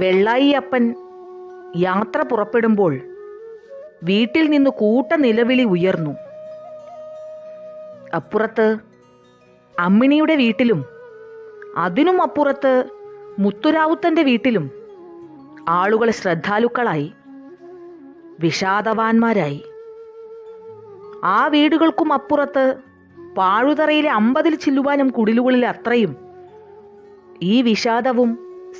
വെള്ളായി അപ്പൻ യാത്ര പുറപ്പെടുമ്പോൾ വീട്ടിൽ നിന്ന് കൂട്ട നിലവിളി ഉയർന്നു. അപ്പുറത്ത് അമ്മിണിയുടെ വീട്ടിലും അതിനും അപ്പുറത്ത് മുത്തുരാവുത്തൻ്റെ വീട്ടിലും ആളുകൾ ശ്രദ്ധാലുക്കളായി, വിഷാദവാന്മാരായി. ആ വീടുകൾക്കും അപ്പുറത്ത് പാഴുതറയിലെ 50 ചില്ലുവാനും കുടിലുകളിൽ അത്രയും ഈ വിഷാദവും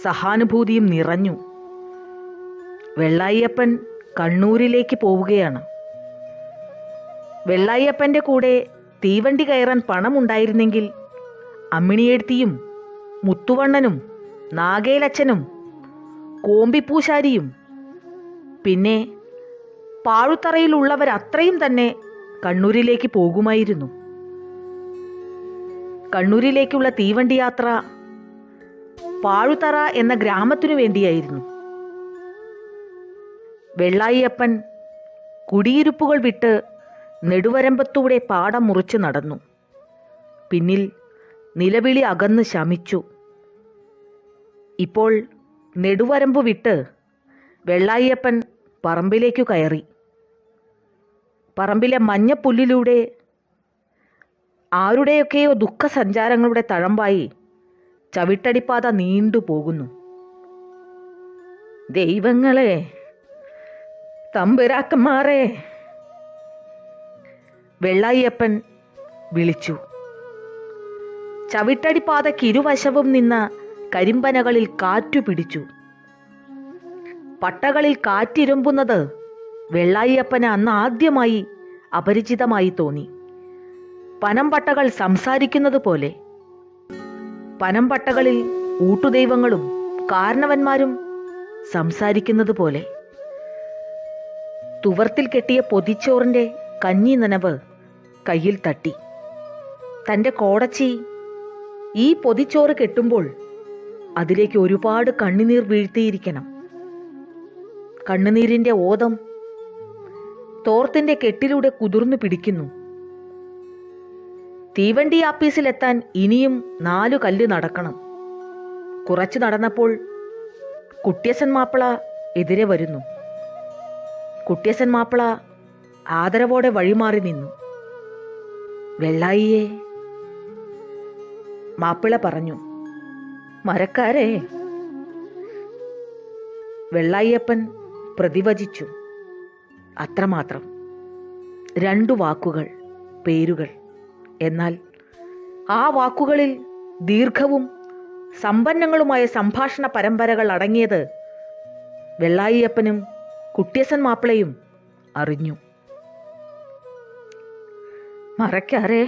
സഹാനുഭൂതിയും നിറഞ്ഞു. വെള്ളായിയപ്പൻ കണ്ണൂരിലേക്ക് പോവുകയാണ്. വെള്ളായിയപ്പൻ്റെ കൂടെ തീവണ്ടി കയറാൻ പണമുണ്ടായിരുന്നെങ്കിൽ അമ്മിണിയേഴ്ത്തിയും മുത്തുവണ്ണനും നാഗേലച്ചനും കോമ്പിപ്പൂശാരിയും പിന്നെ പാഴുത്തറയിലുള്ളവരത്രയും തന്നെ കണ്ണൂരിലേക്ക് പോകുമായിരുന്നു. കണ്ണൂരിലേക്കുള്ള തീവണ്ടി യാത്ര പാഴുത്തറ എന്ന ഗ്രാമത്തിനു വേണ്ടിയായിരുന്നു. വെള്ളായിയപ്പൻ കുടിയിരുപ്പുകൾ വിട്ട് നെടുവരമ്പത്തൂടെ പാടം മുറിച്ച് നടന്നു. പിന്നിൽ നിലവിളി അകന്ന് ശമിച്ചു. ഇപ്പോൾ നെടുവരമ്പ് വിട്ട് വെള്ളായിയപ്പൻ പറമ്പിലേക്കു കയറി. പറമ്പിലെ മഞ്ഞപ്പുല്ലിലൂടെ ആരുടെയൊക്കെയോ ദുഃഖസഞ്ചാരങ്ങളുടെ തഴമ്പായി ചവിട്ടടിപ്പാത നീണ്ടുപോകുന്നു. ദൈവങ്ങളെ, തമ്പുരാക്കന്മാരെ, വെള്ളായിയപ്പൻ വിളിച്ചു. ചവിട്ടടിപ്പാതയ്ക്കിരുവശവും നിന്ന കരിമ്പനകളിൽ കാറ്റു പിടിച്ചു. പട്ടകളിൽ കാറ്റിരുമ്പുന്നത് വെള്ളായിയപ്പന് അന്ന് ആദ്യമായി അപരിചിതമായി തോന്നി. പനംപട്ടകൾ സംസാരിക്കുന്നത് പോലെ. പനംപട്ടകളിൽ ഊട്ടുദൈവങ്ങളും കാരണവന്മാരും സംസാരിക്കുന്നത് പോലെ. തുവർത്തിൽ കെട്ടിയ പൊതിച്ചോറിൻ്റെ കഞ്ഞി നനവ് കയ്യിൽ തട്ടി. തൻ്റെ കോടച്ചി ഈ പൊതിച്ചോറ് കെട്ടുമ്പോൾ അതിലേക്ക് ഒരുപാട് കണ്ണുനീർ വീഴ്ത്തിയിരിക്കണം. കണ്ണുനീരിൻ്റെ ഓതം തോർത്തിൻ്റെ കെട്ടിലൂടെ കുതിർന്നു പിടിക്കുന്നു. തീവണ്ടി ആപ്പീസിലെത്താൻ ഇനിയും 4 കല്ല് നടക്കണം. കുറച്ച് നടന്നപ്പോൾ കുട്ടിയസൻ മാപ്പിള എതിരെ വരുന്നു. കുട്ടിയസൻ മാപ്പിള ആദരവോടെ വഴിമാറി നിന്നു. വെള്ളായിയെ, മാപ്പിള പറഞ്ഞു. മരക്കാരെ. വെള്ളായിയപ്പൻ പ്രതിവചിച്ചു. അത്രമാത്രം. 2 വാക്കുകൾ, പേരുകൾ. എന്നാൽ ആ വാക്കുകളിൽ ദീർഘവും സമ്പന്നങ്ങളുമായ സംഭാഷണ പരമ്പരകൾ അടങ്ങിയത് വെള്ളായിയപ്പനും കുട്ടിയസൻ മാപ്പിളയും അറിഞ്ഞു. മറക്കാരെ,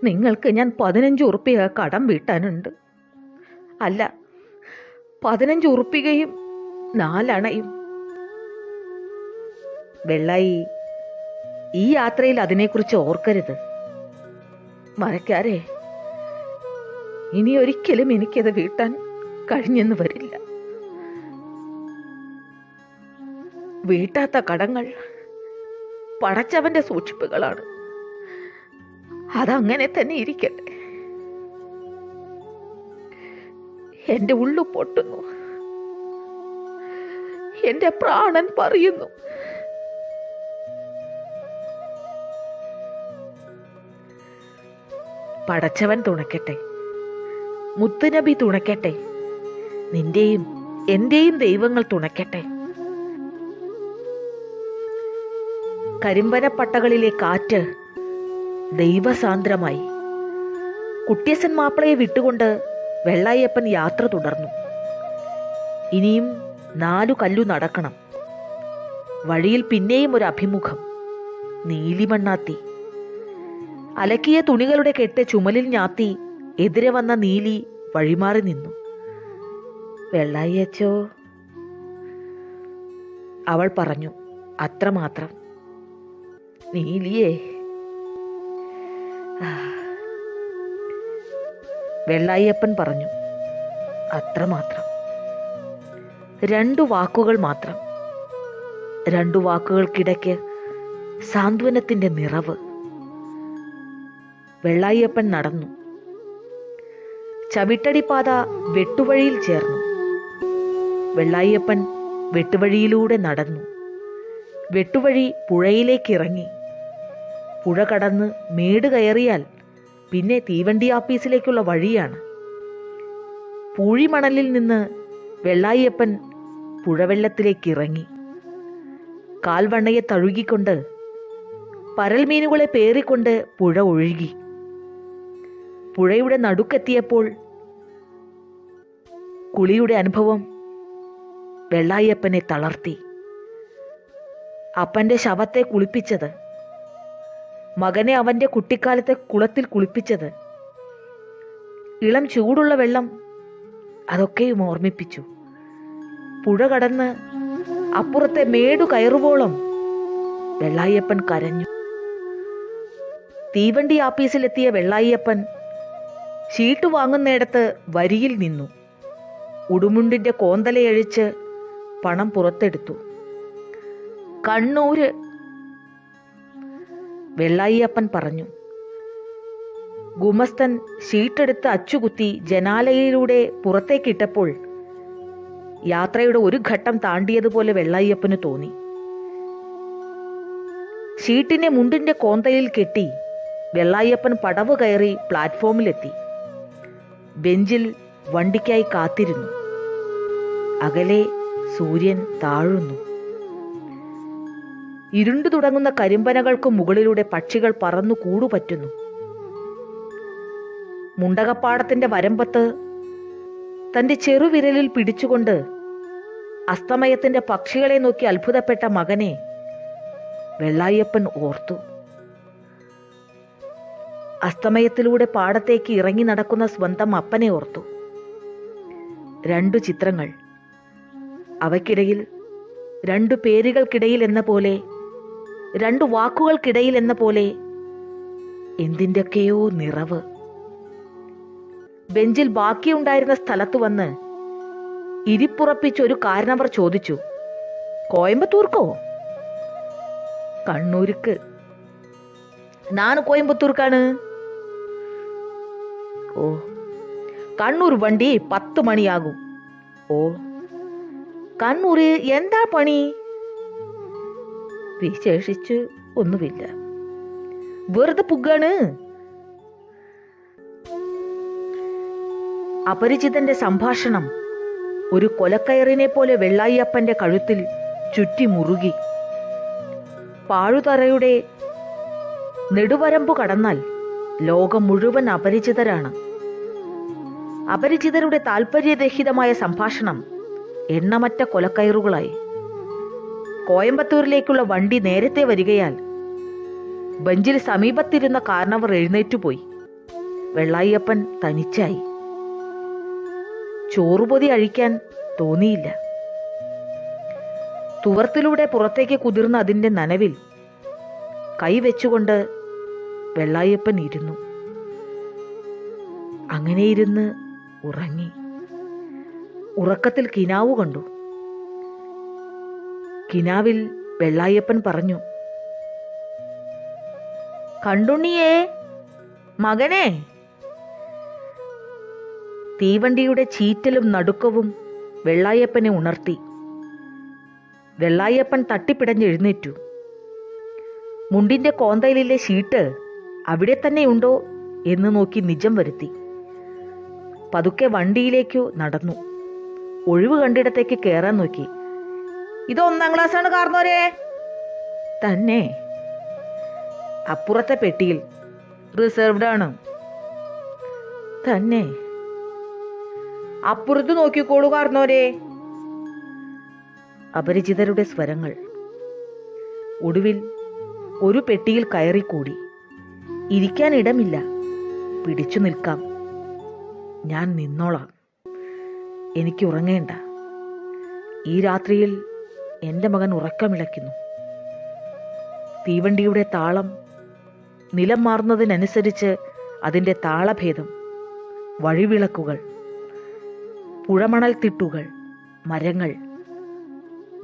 നിങ്ങൾക്ക് ഞാൻ 15 ഉറുപ്പിക കടം വീട്ടാനുണ്ട്. അല്ല, 15 ഉറുപ്പികയും 4 അണയും. വെള്ളായി, ഈ യാത്രയിൽ അതിനെക്കുറിച്ച് ഓർക്കരുത്. മറക്കാരെ, ഇനി ഒരിക്കലും എനിക്കത് വീട്ടാൻ കഴിഞ്ഞെന്ന് വരില്ല. വീട്ടാത്ത കടങ്ങൾ പടച്ചവന്റെ സൂക്ഷിപ്പുകളാണ്. അതങ്ങനെ തന്നെ ഇരിക്കട്ടെ. എന്റെ ഉള്ളു പൊട്ടുന്നു, എന്റെ പ്രാണൻ പറയുന്നു. പടച്ചവൻ തുണയ്ക്കട്ടെ, മുത്തുനബി തുണയ്ക്കട്ടെ, നിന്റെയും എന്റെയും ദൈവങ്ങൾ തുണയ്ക്കട്ടെ. കരിമ്പനപ്പട്ടകളിലെ കാറ്റ് ദൈവസാന്ദ്രമായി. കുട്ടിയസൻ മാപ്പിളയെ വിട്ടുകൊണ്ട് വെള്ളായിയപ്പൻ യാത്ര തുടർന്നു. ഇനിയും 4 കല്ലു നടക്കണം. വഴിയിൽ പിന്നെയും ഒരു അഭിമുഖം. നീലിമണ്ണാത്തി. അലക്കിയ തുണികളുടെ കെട്ട് ചുമലിൽ ഞാത്തി എതിരെ വന്ന നീലി വഴിമാറി നിന്നു. വെള്ളായിയച്ചോ, അവൾ പറഞ്ഞു. അത്രമാത്രം. നീലിയേ. വെള്ളായിയപ്പൻ പറഞ്ഞു. അത്രമാത്രം. 2 വാക്കുകൾ മാത്രം. 2 വാക്കുകൾക്കിടയ്ക്ക് സാന്ത്വനത്തിന്റെ നിറവ്. വെള്ളായിയപ്പൻ നടന്നു. ചവിട്ടടിപ്പാത വെട്ടുവഴിയിൽ ചേർന്നു. വെള്ളായിയപ്പൻ വെട്ടുവഴിയിലൂടെ നടന്നു. വെട്ടുവഴി പുഴയിലേക്ക് ഇറങ്ങി. പുഴ കടന്ന് മേട് കയറിയാൽ പിന്നെ തീവണ്ടി ആപ്പീസിലേക്കുള്ള വഴിയാണ്. പൂഴിമണലിൽ നിന്ന് വെള്ളായിയപ്പൻ പുഴവെള്ളത്തിലേക്ക് ഇറങ്ങി. കാൽവണ്ണയെ തഴുകിക്കൊണ്ട് പരൽമീനുകളെ പേറിക്കൊണ്ട് പുഴ ഒഴുകി. പുഴയുടെ നടുക്കെത്തിയപ്പോൾ കുളിയുടെ അനുഭവം വെള്ളായിയപ്പനെ തളർത്തി. അപ്പന്റെ ശവത്തെ കുളിപ്പിച്ചത്, മകനെ അവന്റെ കുട്ടിക്കാലത്തെ കുളത്തിൽ കുളിപ്പിച്ചത്, ഇളം ചൂടുള്ള വെള്ളം, അതൊക്കെയും ഓർമ്മിപ്പിച്ചു. പുഴ കടന്ന് അപ്പുറത്തെ മേടു കയറുവോളം വെള്ളായിയപ്പൻ കരഞ്ഞു. തീവണ്ടി ആപ്പീസിലെത്തിയ വെള്ളായിയപ്പൻ ഷീട്ട് വാങ്ങുന്നിടത്ത് വരിയിൽ നിന്നു. ഉടുമുണ്ടിന്റെ കോന്തലയഴിച്ച് പണം പുറത്തെടുത്തു. കണ്ണൂര്, വെള്ളായിയപ്പൻ പറഞ്ഞു. ഗുമസ്തൻ ഷീട്ടെടുത്ത് അച്ചുകുത്തി ജനാലയിലൂടെ പുറത്തേക്കിട്ടപ്പോൾ യാത്രയുടെ ഒരു ഘട്ടം താണ്ടിയതുപോലെ വെള്ളായിയപ്പന് തോന്നി. ഷീട്ടിനെ മുണ്ടിന്റെ കോന്തയിൽ കെട്ടി വെള്ളായിയപ്പൻ പടവ് കയറി പ്ലാറ്റ്ഫോമിലെത്തി. ബെഞ്ചിൽ വണ്ടിക്കായി കാത്തിരുന്നു. അകലെ സൂര്യൻ താഴുന്നു. ഇരുണ്ടു തുടങ്ങുന്ന കരിമ്പനകൾക്ക് മുകളിലൂടെ പക്ഷികൾ പറന്നു കൂടുപറ്റുന്നു. മുണ്ടകപ്പാടത്തിന്റെ വരമ്പത്ത് തന്റെ ചെറുവിരലിൽ പിടിച്ചുകൊണ്ട് അസ്തമയത്തിന്റെ പക്ഷികളെ നോക്കി അത്ഭുതപ്പെട്ട മകനെ വെള്ളായിയപ്പൻ ഓർത്തു. അസ്തമയത്തിലൂടെ പാടത്തേക്ക് ഇറങ്ങി നടക്കുന്ന സ്വന്തം അപ്പനെ ഓർത്തു. 2 ചിത്രങ്ങൾ, അവയ്ക്കിടയിൽ 2 പേരുകൾക്കിടയിൽ എന്ന പോലെ, 2 വാക്കുകൾക്കിടയിൽ എന്ന പോലെ എന്തിൻ്റെയൊക്കെയോ നിറവ്. ബെഞ്ചിൽ ബാക്കിയുണ്ടായിരുന്ന സ്ഥലത്ത് വന്ന് ഇരിപ്പുറപ്പിച്ചൊരു കാരണവർ ചോദിച്ചു, കോയമ്പത്തൂർക്കോ? കണ്ണൂർക്ക്. നാന് കോയമ്പത്തൂർക്കാണ്. ഓ, കണ്ണൂർ വണ്ടി 10 മണിയാകും. ഓ, കണ്ണൂര് എന്താ പണി? വിശേഷിച്ച് ഒന്നുമില്ല, വെറുതെ പുകാണ്. അപരിചിതന്റെ സംഭാഷണം ഒരു കൊലക്കയറിനെ പോലെ വെള്ളായിയപ്പന്റെ കഴുത്തിൽ ചുറ്റി മുറുകി. പാഴുതറയുടെ നെടുവരമ്പു കടന്നാൽ ലോകം മുഴുവൻ അപരിചിതരാണ്. അപരിചിതരുടെ താല്പര്യരഹിതമായ സംഭാഷണം എണ്ണമറ്റ കൊലക്കയറുകളായി. കോയമ്പത്തൂരിലേക്കുള്ള വണ്ടി നേരത്തെ വരികയാൽ ബെഞ്ചിൽ സമീപത്തിരുന്ന കാരണവർ എഴുന്നേറ്റുപോയി. വെള്ളായിയപ്പൻ തനിച്ചായി. ചോറുപൊതി അഴിക്കാൻ തോന്നിയില്ല. തുവർത്തിലൂടെ പുറത്തേക്ക് കുതിർന്ന അതിന്റെ നനവിൽ കൈവച്ചുകൊണ്ട് വെള്ളായിയപ്പൻ ഇരുന്നു. അങ്ങനെ ഇരുന്ന് ഉറങ്ങി. ഉറക്കത്തിൽ കിനാവു കണ്ടു. കിനാവിൽ വെള്ളായിയപ്പൻ പറഞ്ഞു, കണ്ടുണ്ണിയേ, മകനെ. തീവണ്ടിയുടെ ചീറ്റലും നടുക്കവും വെള്ളായിയപ്പനെ ഉണർത്തി. വെള്ളായിയപ്പൻ തട്ടിപ്പിടഞ്ഞെഴുന്നേറ്റു. മുണ്ടിന്റെ കോന്തയിലെ ഷീട്ട് അവിടെ തന്നെയുണ്ടോ എന്ന് നോക്കി നിജം വരുത്തി. പതുക്കെ വണ്ടിയിലേക്കു നടന്നു. ഒഴിവ് കണ്ടിടത്തേക്ക് കയറാൻ നോക്കി. ഇത് 1ാം ക്ലാസ്സാണ് കാർന്നോരെ. തന്നെ. അപ്പുറത്തെ പെട്ടിയിൽ റിസർവ്ഡ് ആണ്. തന്നെ. അപ്പുറത്ത് നോക്കിക്കോളൂ കാർന്നോരെ. അപരിചിതരുടെ സ്വരങ്ങൾ. ഒടുവിൽ ഒരു പെട്ടിയിൽ കയറിക്കൂടി. ഇരിക്കാൻ ഇടമില്ല. പിടിച്ചു നിൽക്കാം. ഞാൻ നിന്നോളാം. എനിക്ക് ഉറങ്ങേണ്ട. ഈ രാത്രിയിൽ എൻ്റെ മകൻ ഉറക്കമിളയ്ക്കുന്നു. തീവണ്ടിയുടെ താളം നിലം മാറുന്നതിനനുസരിച്ച് അതിൻ്റെ താളഭേദം, വഴിവിളക്കുകൾ, പുഴമണൽ തിട്ടുകൾ, മരങ്ങൾ.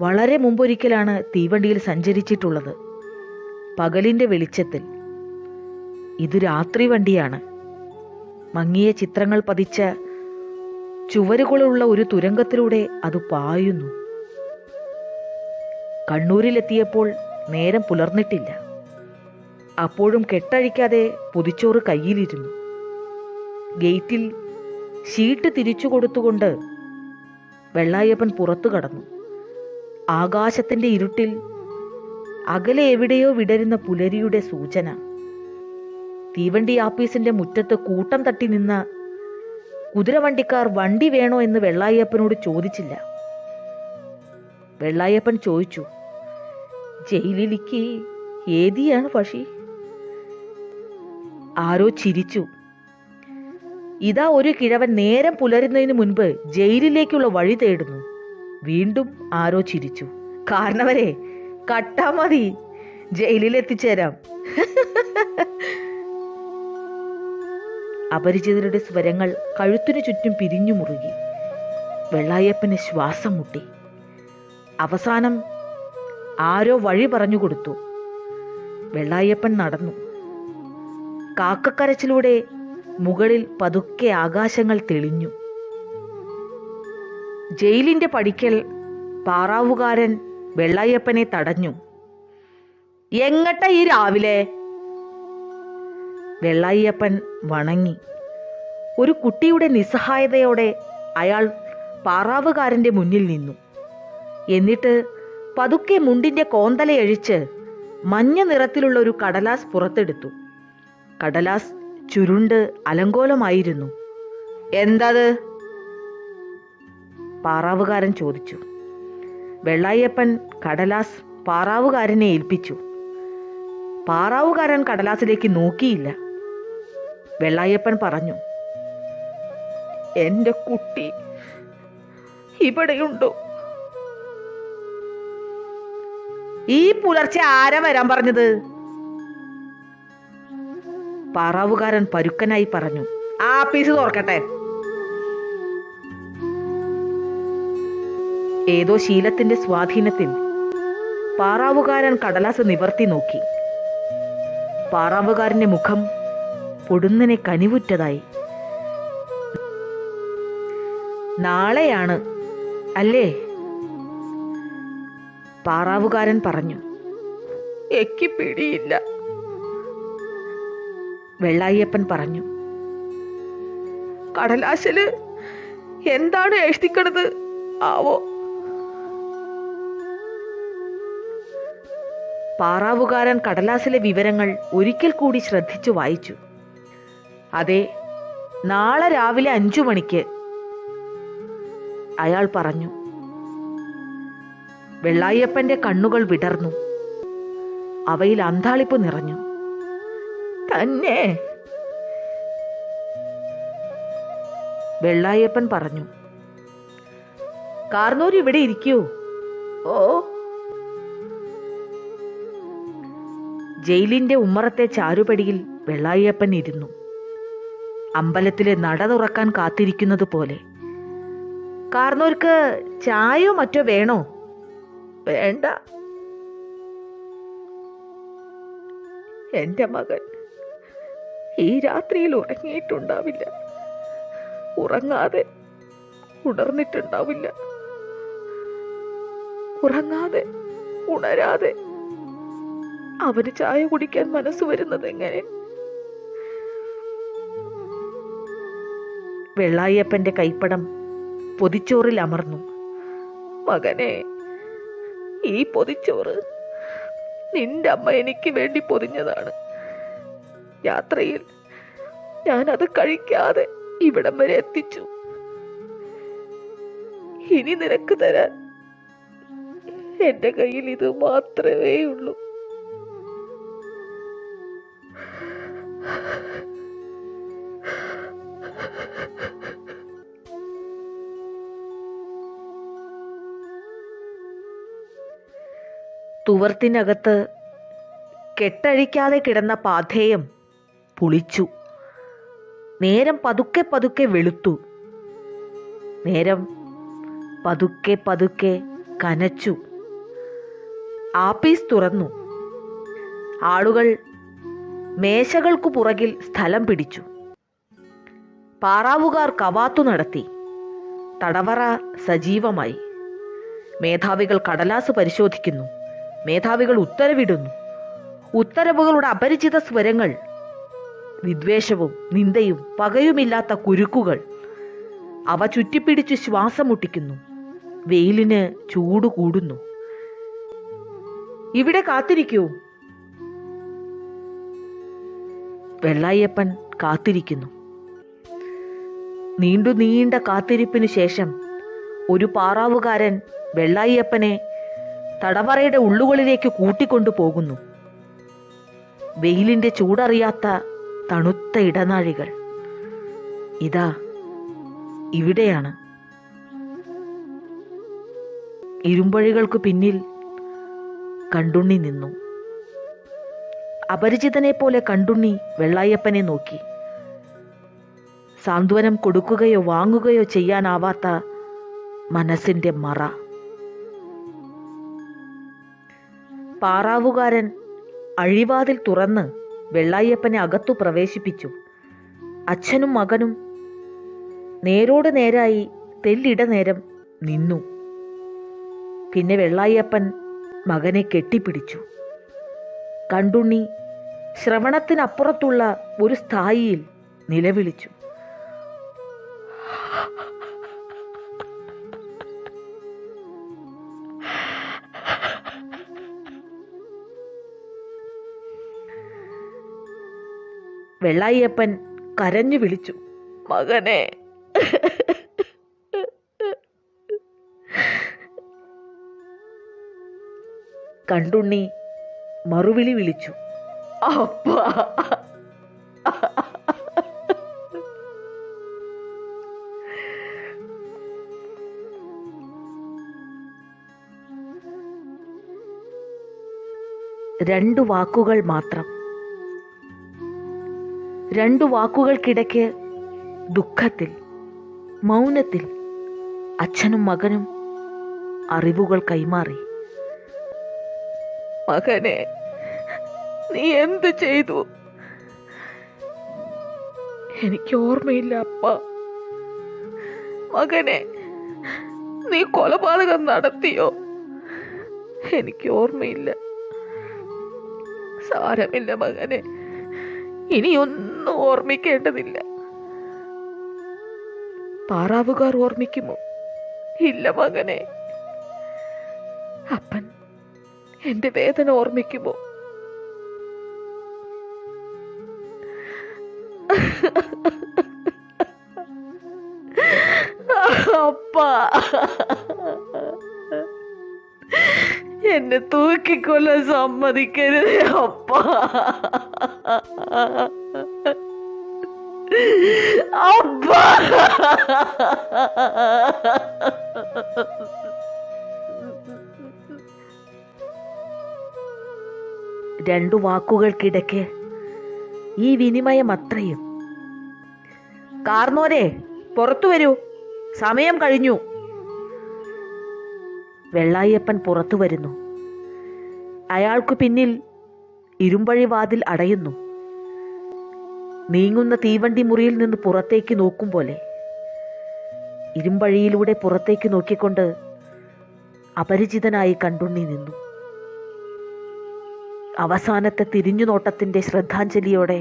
വളരെ മുമ്പൊരിക്കലാണ് തീവണ്ടിയിൽ സഞ്ചരിച്ചിട്ടുള്ളത്, പകലിന്റെ വെളിച്ചത്തിൽ. ഇത് രാത്രി വണ്ടിയാണ്. മങ്ങിയ ചിത്രങ്ങൾ പതിച്ച ചുവരുകളുള്ള ഒരു തുരങ്കത്തിലൂടെ അത് പായുന്നു. കണ്ണൂരിലെത്തിയപ്പോൾ നേരം പുലർന്നിട്ടില്ല. അപ്പോഴും കെട്ടഴിക്കാതെ പൊതിച്ചോറ് കയ്യിലിരുന്നു. ഗേറ്റിൽ ഷീട്ട് തിരിച്ചു കൊടുത്തുകൊണ്ട് വെള്ളായപ്പൻ പുറത്തു കടന്നു. ആകാശത്തിന്റെ ഇരുട്ടിൽ അകലെ എവിടെയോ വിടരുന്ന പുലരിയുടെ സൂചന. തീവണ്ടി ആപ്പീസിന്റെ മുറ്റത്ത് കൂട്ടം തട്ടി നിന്ന കുതിരവണ്ടിക്കാർ വണ്ടി വേണോ എന്ന് വെള്ളായപ്പനോട് ചോദിച്ചില്ല. വെള്ളായപ്പൻ ചോദിച്ചു, ജയിലിലേക്ക് ഏതിയാണ് പക്ഷി? ആരോ ചിരിച്ചു. ഇതാ ഒരു കിഴവൻ നേരം പുലരുന്നതിന് മുൻപ് ജയിലിലേക്കുള്ള വഴി തേടുന്നു. വീണ്ടും ആരോ ചിരിച്ചു. കാരണവരെ കട്ടാ മതി, ജയിലിൽ എത്തിച്ചേരാം. അപരിചിതരുടെ സ്വരങ്ങൾ കഴുത്തിനു ചുറ്റും പിരിഞ്ഞു മുറുകി. വെള്ളായപ്പന് ശ്വാസം മുട്ടി. അവസാനം ആരോ വഴി പറഞ്ഞു കൊടുത്തു. വെള്ളായപ്പൻ നടന്നു. കാക്കക്കരച്ചിലൂടെ മുകളിൽ പതുക്കെ ആകാശങ്ങൾ തെളിഞ്ഞു. ജയിലിന്റെ പടിക്കൽ പാറാവുകാരൻ വെള്ളായപ്പനെ തടഞ്ഞു. എങ്ങട്ട ഈ രാവിലെ? വെള്ളായപ്പൻ വണങ്ങി. ഒരു കുട്ടിയുടെ നിസ്സഹായതയോടെ അയാൾ പാറാവുകാരന്റെ മുന്നിൽ നിന്നു. എന്നിട്ട് പതുക്കെ മുണ്ടിന്റെ കോന്തലയഴിച്ച് മഞ്ഞ നിറത്തിലുള്ള ഒരു കടലാസ് പുറത്തെടുത്തു. കടലാസ് ചുരുണ്ട് അലങ്കോലമായിരുന്നു. എന്തത്? പാറാവുകാരൻ ചോദിച്ചു. വെള്ളായപ്പൻ കടലാസ് പാറാവുകാരനെ ഏൽപ്പിച്ചു. പാറാവുകാരൻ കടലാസിലേക്ക് നോക്കിയില്ല. വെള്ളായപ്പൻ പറഞ്ഞു, എന്റെ കുട്ടി ഇവിടെയുണ്ടോ? ഈ പുലർച്ചെ ആരാ വരാൻ പറഞ്ഞത്? പാറാവുകാരൻ പരുക്കനായി പറഞ്ഞു, ആപ്പീസ് തുറക്കട്ടെ. ഏതോ ശീലത്തിന്റെ സ്വാധീനത്തിൽ പാറാവുകാരൻ കടലാസ് നിവർത്തി നോക്കി. പാറാവുകാരന്റെ മുഖം പൊടുന്നനെ കനിവുറ്റതായി. നാളെയാണ് അല്ലേ? പാറാവുകാരൻ പറഞ്ഞു. എക്ക് പിടിയില്ല. വെള്ളായപ്പൻ പറഞ്ഞു, കടലാസില് എന്താണ് എഴുതിക്കണത് ആവോ? പാറാവുകാരൻ കടലാസിലെ വിവരങ്ങൾ ഒരിക്കൽ കൂടി ശ്രദ്ധിച്ചു വായിച്ചു. അതെ, നാളെ രാവിലെ 5 മണിക്ക് അയാൾ പറഞ്ഞു. വെള്ളായപ്പന്റെ കണ്ണുകൾ വിടർന്നു. അവയിൽ അന്താളിപ്പ് നിറഞ്ഞു. തന്നെ? വെള്ളായപ്പൻ പറഞ്ഞു. കാർന്നൂർ ഇവിടെ ഇരിക്കൂ. ഓ. ജയിലിന്റെ ഉമ്മറത്തെ ചാരുപടിയിൽ വെള്ളായപ്പൻ ഇരുന്നു. അമ്പലത്തിലെ നട തുറക്കാൻ കാത്തിരിക്കുന്നത് പോലെ. കാർന്നോർക്ക് ചായയോ മറ്റോ വേണോ? വേണ്ട. എന്റെ മകൻ ഈ രാത്രിയിൽ ഉറങ്ങിയിട്ടുണ്ടാവില്ല. ഉറങ്ങാതെ ഉണർന്നിട്ടുണ്ടാവില്ല. ഉറങ്ങാതെ ഉണരാതെ അവന് ചായ കുടിക്കാൻ മനസ്സ് വരുന്നത് എങ്ങനെ? വെള്ളായപ്പന്റെ കൈപ്പടം പൊതിച്ചോറിൽ അമർന്നു. മകനെ, ഈ പൊതിച്ചോറ് നിന്റെ അമ്മ എനിക്ക് വേണ്ടി പൊതിഞ്ഞതാണ്. യാത്രയിൽ ഞാൻ അത് കഴിക്കാതെ ഇവിടം വരെ എത്തിച്ചു. ഇനി നിനക്ക് തരാൻ എന്റെ കയ്യിൽ ഇത് മാത്രമേ ഉള്ളൂ. തുവർത്തിനകത്ത് കെട്ടഴിക്കാതെ കിടന്ന പാഥേയം പുളിച്ചു. നേരം പതുക്കെ പതുക്കെ വെളുത്തു. നേരം പതുക്കെ പതുക്കെ കനച്ചു. ആപ്പീസ് തുറന്നു. ആളുകൾ മേശകൾക്കു പുറകിൽ സ്ഥലം പിടിച്ചു. പാറാവുകാർ കവാത്തു നടത്തി. തടവറ സജീവമായി. മേധാവികൾ കടലാസ് പരിശോധിക്കുന്നു. മേധാവികൾ ഉത്തരവിടുന്നു. ഉത്തരവുകളുടെ അപരിചിത സ്വരങ്ങൾ, വിദ്വേഷവും നിന്ദയും പകയുമില്ലാത്ത കുരുക്കുകൾ. അവ ചുറ്റിപ്പിടിച്ച് ശ്വാസം മുട്ടിക്കുന്നു. വെയിലിന് ചൂട് കൂടുന്നു. ഇവിടെ കാത്തിരിക്കൂ. വെള്ളായപ്പൻ കാത്തിരിക്കുന്നു. നീണ്ട കാത്തിരിപ്പിനു ശേഷം ഒരു പാറാവുകാരൻ വെള്ളായപ്പനെ തടവറയുടെ ഉള്ളുകളിലേക്ക് കൂട്ടിക്കൊണ്ടു പോകുന്നു. വെയിലിന്റെ ചൂടറിയാത്ത തണുത്ത ഇടനാഴികൾ. ഇതാ ഇവിടെയാണ്. ഇരുമ്പഴികൾക്കു പിന്നിൽ കണ്ടുണ്ണി നിന്നു. അപരിചിതനെ പോലെ കണ്ടുണ്ണി വെള്ളായപ്പനെ നോക്കി. സാന്ത്വനം കൊടുക്കുകയോ വാങ്ങുകയോ ചെയ്യാനാവാത്ത മനസ്സിന്റെ മറ. പാറാവുകാരൻ അഴിവാതിൽ തുറന്ന് വെള്ളായപ്പനെ അകത്തു പ്രവേശിപ്പിച്ചു. അച്ഛനും മകനും നേരോട് നേരായി തെല്ലിട നേരം നിന്നു. പിന്നെ വെള്ളായപ്പൻ മകനെ കെട്ടിപ്പിടിച്ചു. കണ്ടുണ്ണി ശ്രവണത്തിനപ്പുറത്തുള്ള ഒരു സ്ഥായിയിൽ നിലവിളിച്ചു. വെള്ളായപ്പൻ കരഞ്ഞു വിളിച്ചു, മകനെ. കണ്ടുണ്ണി മറുവിളി വിളിച്ചു, അപ്പാ. രണ്ടു വാക്കുകൾ മാത്രം. രണ്ടു വാക്കുകൾക്കിടയ്ക്ക് ദുഃഖത്തിൽ, മൗനത്തിൽ അച്ഛനും മകനും അറിവുകൾ കൈമാറി. മകനെ, നീ എന്ത് ചെയ്തു? എനിക്ക് ഓർമ്മയില്ല അപ്പ. മകനെ, നീ കൊലപാതകം നടത്തിയോ? എനിക്ക് ഓർമ്മയില്ല. സാരമില്ല മകനെ, ഇനിയൊന്നും ഓർമ്മിക്കേണ്ടതില്ല. പാറാവുകാർ ഓർമ്മിക്കുമോ? ഇല്ല മകനെ. അപ്പൻ എന്റെ വേദന ഓർമ്മിക്കുമോ? അപ്പാ, എന്നെ തൂക്കിക്കൊല്ലാൻ സമ്മതിക്കരുതേ അപ്പാ. അപ്പാ. രണ്ടു വാക്കുകൾക്കിടയ്ക്ക് ഈ വിനിമയം അത്രയും. കാർന്നോരെ, പുറത്തു വരൂ, സമയം കഴിഞ്ഞു. വെള്ളായപ്പൻ പുറത്തു വരുന്നു. അയാൾക്കു പിന്നിൽ ഇരുമ്പഴി വാതിൽ അടയുന്നു. നീങ്ങുന്ന തീവണ്ടി മുറിയിൽ നിന്ന് പുറത്തേക്ക് നോക്കും പോലെ. ഇരുമ്പഴിയിലൂടെ പുറത്തേക്ക് നോക്കിക്കൊണ്ട് അപരിചിതനായി കണ്ടുണ്ണി നിന്നു. അവസാനത്തെ തിരിഞ്ഞുനോട്ടത്തിന്റെ ശ്രദ്ധാഞ്ജലിയോടെ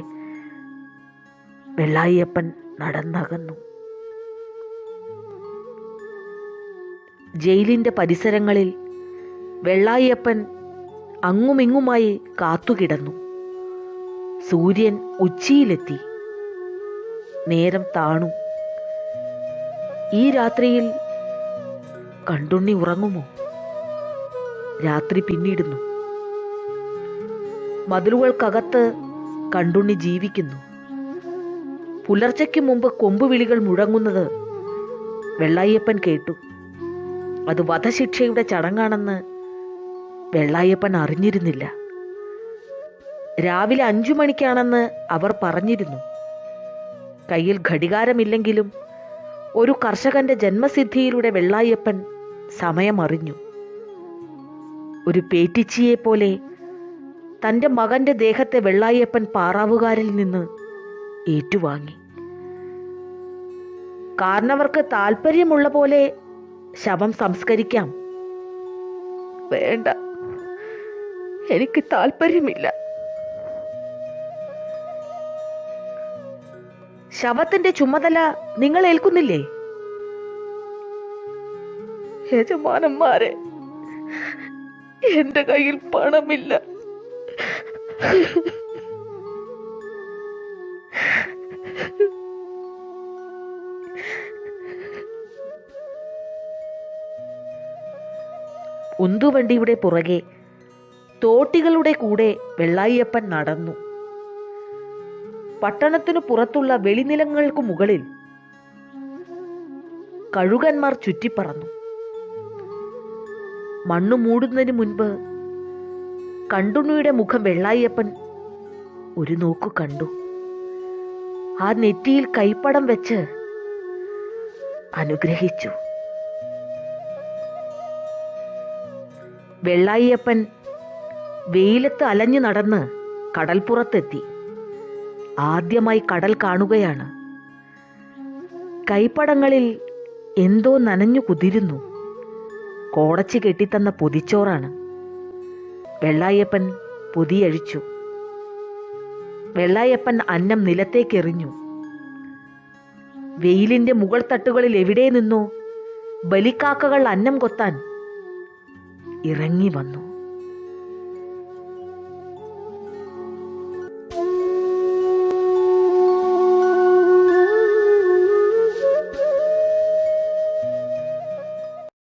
വെള്ളായപ്പൻ നടന്നകന്നു. ജയിലിന്റെ പരിസരങ്ങളിൽ വെള്ളായപ്പൻ അങ്ങുമിങ്ങുമായി കാത്തുകിടന്നു. സൂര്യൻ ഉച്ചിയിലെത്തി. നേരം താണു. ഈ രാത്രിയിൽ കണ്ടുണ്ണി ഉറങ്ങുമോ? രാത്രി പിന്നിടുന്നു. മതിലുകൾക്കകത്ത് കണ്ടുണ്ണി ജീവിക്കുന്നു. പുലർച്ചയ്ക്ക് മുമ്പ് കൊമ്പുവിളികൾ മുഴങ്ങുന്നത് വെള്ളായപ്പൻ കേട്ടു. അത് വധശിക്ഷയുടെ ചടങ്ങാണെന്ന് വെള്ളായപ്പൻ അറിഞ്ഞിരുന്നില്ല. രാവിലെ 5 മണിക്കാണെന്ന് അവർ പറഞ്ഞിരുന്നു. കയ്യിൽ ഘടികാരമില്ലെങ്കിലും ഒരു കർഷകന്റെ ജന്മസിദ്ധിയിലൂടെ വെള്ളായപ്പൻ സമയമറിഞ്ഞു. ഒരു പേറ്റിച്ചിയെ പോലെ തൻ്റെ മകന്റെ ദേഹത്തെ വെള്ളായപ്പൻ പാറാവുകാരിൽ നിന്ന് ഏറ്റുവാങ്ങി. കാരണവർക്ക് താല്പര്യമുള്ള പോലെ ശവം സംസ്കരിക്കാം. വേണ്ട, എനിക്ക് താല്പര്യമില്ല. ശവത്തിന്റെ ചുമതല നിങ്ങൾ ഏൽക്കുന്നില്ലേ? യജമാനന്മാരെ, എന്റെ കയ്യിൽ പണമില്ല. ഉന്തുവണ്ടിയുടെ പുറകെ തോട്ടികളുടെ കൂടെ വെള്ളായിയപ്പൻ നടന്നു. പട്ടണത്തിനു പുറത്തുള്ള വെളിനിലങ്ങൾക്കു മുകളിൽ കഴുകന്മാർ ചുറ്റിപ്പറന്നു. മണ്ണു മൂടുന്നതിന് മുൻപ് കണ്ടുണ്ണിയുടെ മുഖം വെള്ളായിയപ്പൻ ഒരു നോക്കു കണ്ടു. ആ നെറ്റിയിൽ കൈപ്പടം വെച്ച് അനുഗ്രഹിച്ചു. വെള്ളായിയപ്പൻ വെയിലത്ത് അലഞ്ഞു നടന്ന് കടൽപ്പുറത്തെത്തി. ആദ്യമായി കടൽ കാണുകയാണ്. കൈപ്പടങ്ങളിൽ എന്തോ നനഞ്ഞു കുതിരുന്നു. കോടച്ചി കെട്ടിത്തന്ന പൊതിച്ചോറാണ്. വെള്ളായപ്പൻ പൊതിയഴിച്ചു. വെള്ളായപ്പൻ അന്നം നിലത്തേക്കെറിഞ്ഞു. വെയിലിന്റെ മുകൾ തട്ടുകളിൽ എവിടെ നിന്നോ ബലിക്കാക്കകൾ അന്നം കൊത്താൻ ഇറങ്ങി വന്നു.